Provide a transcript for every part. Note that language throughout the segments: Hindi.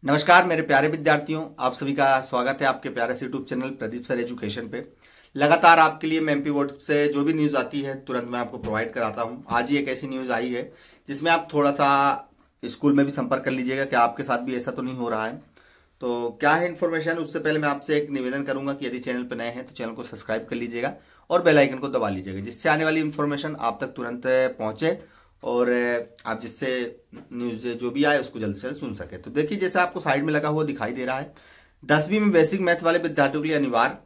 नमस्कार मेरे प्यारे विद्यार्थियों, आप सभी का स्वागत है आपके प्यारे से YouTube channel Pradeep sir education पे। लगातार आपके लिए मैं एमपी बोर्ड से जो भी न्यूज़ आती है तुरंत मैं आपको प्रोवाइड कराता हूं। आज ही एक ऐसी न्यूज़ आई है जिसमें आप थोड़ा सा स्कूल में भी संपर्क कर लीजिएगा कि आपके साथ भी ऐसा तो नहीं हो रहा है। तो क्या है इन्फॉर्मेशन, उससे पहले मैं आपसे एक निवेदन करूंगा कि यदि चैनल पर नए हैं तो चैनल को सब्सक्राइब कर लीजिएगा और बेल आइकन को दबा लीजिएगा, जिससे आने वाली इन्फॉर्मेशन आप तक तुरंत पहुंचे और आप जिससे न्यूज जो भी आए उसको जल्द से जल्द सुन सके। तो देखिए, जैसे आपको साइड में लगा हुआ दिखाई दे रहा है, 10वीं में बेसिक मैथ वाले विद्यार्थियों के लिए अनिवार्य,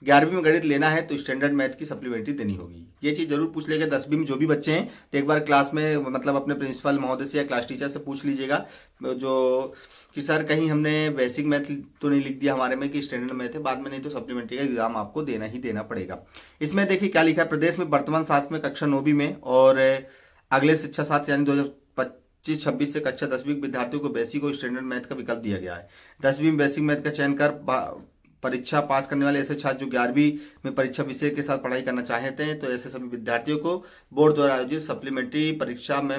11वीं में गणित लेना है तो स्टैंडर्ड मैथ की सप्लीमेंट्री देनी होगी। ये चीज जरूर पूछ लेगा 10वीं में जो भी बच्चे हैं, तो एक बार क्लास में मतलब अपने प्रिंसिपल महोदय से या क्लास टीचर से पूछ लीजिएगा जो कि सर कहीं हमने बेसिक मैथ तो नहीं लिख दिया हमारे में कि स्टैंडर्ड मैथ है, बाद में नहीं तो सप्लीमेंट्री का एग्जाम आपको देना ही देना पड़ेगा। इसमें देखिए क्या लिखा है, प्रदेश में वर्तमान 7 में कक्षा 9वीं में और अगले शिक्षा साथ यानी 2025-26 से कक्षा 10वीं के विद्यार्थियों को बेसिक और स्टैंडर्ड मैथ का विकल्प दिया गया है। 10वीं में बेसिक मैथ का चयन कर परीक्षा पास करने वाले ऐसे छात्र जो 11वीं में परीक्षा विषय के साथ पढ़ाई करना चाहते हैं, तो ऐसे सभी विद्यार्थियों को बोर्ड द्वारा आयोजित सप्लीमेंट्री परीक्षा में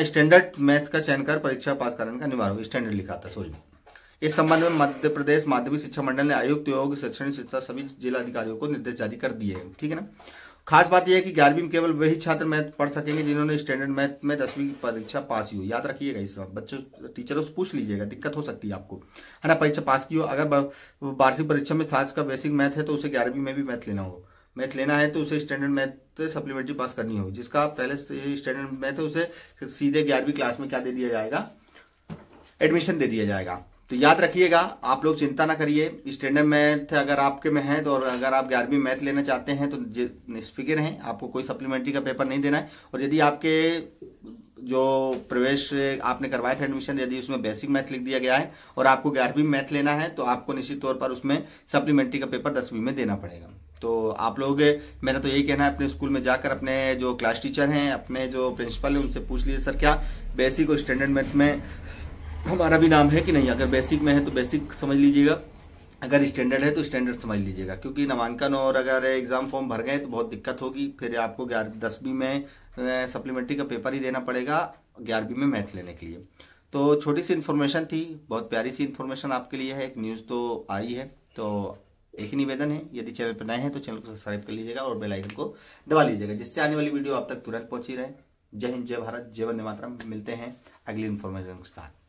स्टैंडर्ड मैथ का चयन कर परीक्षा पास करने का अनिवार्य होगा। स्टैंडर्ड लिखा था, सॉरी। इस संबंध में मध्य प्रदेश माध्यमिक शिक्षा मंडल ने आयुक्त योग शैक्षणिक शिक्षा सभी जिला अधिकारियों को निर्देश जारी कर दिए हैं। ठीक है ना। खास बात यह है कि 11वीं में केवल वही छात्र मैथ पढ़ सकेंगे जिन्होंने स्टैंडर्ड मैथ में 10वीं की परीक्षा पास ही हो। याद रखिएगा, इस बच्चों टीचरों से पूछ लीजिएगा, दिक्कत हो सकती है आपको, है ना। परीक्षा पास की हो, अगर वार्षिक परीक्षा में 7 का बेसिक मैथ है तो उसे 11वीं में भी मैथ लेना है तो उसे स्टैंडर्ड मैथ सप्लीमेंट्री पास करनी होगी। जिसका पहले स्टैंडर्ड मैथ है उसे सीधे 11वीं क्लास में क्या दे दिया जाएगा, एडमिशन दे दिया जाएगा। तो याद रखिएगा, आप लोग चिंता ना करिए। स्टैंडर्ड मैथ अगर आपके में है तो, और अगर आप 11वीं मैथ लेना चाहते हैं तो निष्फिक्र हैं, आपको कोई सप्लीमेंट्री का पेपर नहीं देना है। और यदि आपके जो प्रवेश आपने करवाया था एडमिशन, यदि उसमें बेसिक मैथ लिख दिया गया है और आपको 11वीं मैथ लेना है तो आपको निश्चित तौर पर उसमें सप्लीमेंट्री का पेपर 10वीं में देना पड़ेगा। तो आप लोग, मेरा तो यही कहना है, अपने स्कूल में जाकर अपने जो क्लास टीचर हैं, अपने जो प्रिंसिपल है, उनसे पूछ लीजिए सर क्या बेसिक और स्टैंडर्ड मैथ में हमारा भी नाम है कि नहीं। अगर बेसिक में है तो बेसिक समझ लीजिएगा, अगर स्टैंडर्ड है तो स्टैंडर्ड समझ लीजिएगा, क्योंकि नामांकन और अगर एग्जाम फॉर्म भर गए तो बहुत दिक्कत होगी। फिर आपको 10वीं में सप्लीमेंट्री का पेपर ही देना पड़ेगा 11वीं में मैथ लेने के लिए। तो छोटी सी इन्फॉर्मेशन थी, बहुत प्यारी सी इन्फॉर्मेशन आपके लिए है। एक न्यूज़ तो आई है, तो एक ही निवेदन है, यदि चैनल पर नए हैं तो चैनल को सब्सक्राइब कर लीजिएगा और बेल आइकन को दबा लीजिएगा, जिससे आने वाली वीडियो आप तक तुरंत पहुंची रहे। जय हिंद, जय भारत, जय वंदे मातरम। मिलते हैं अगली इन्फॉर्मेशन के साथ।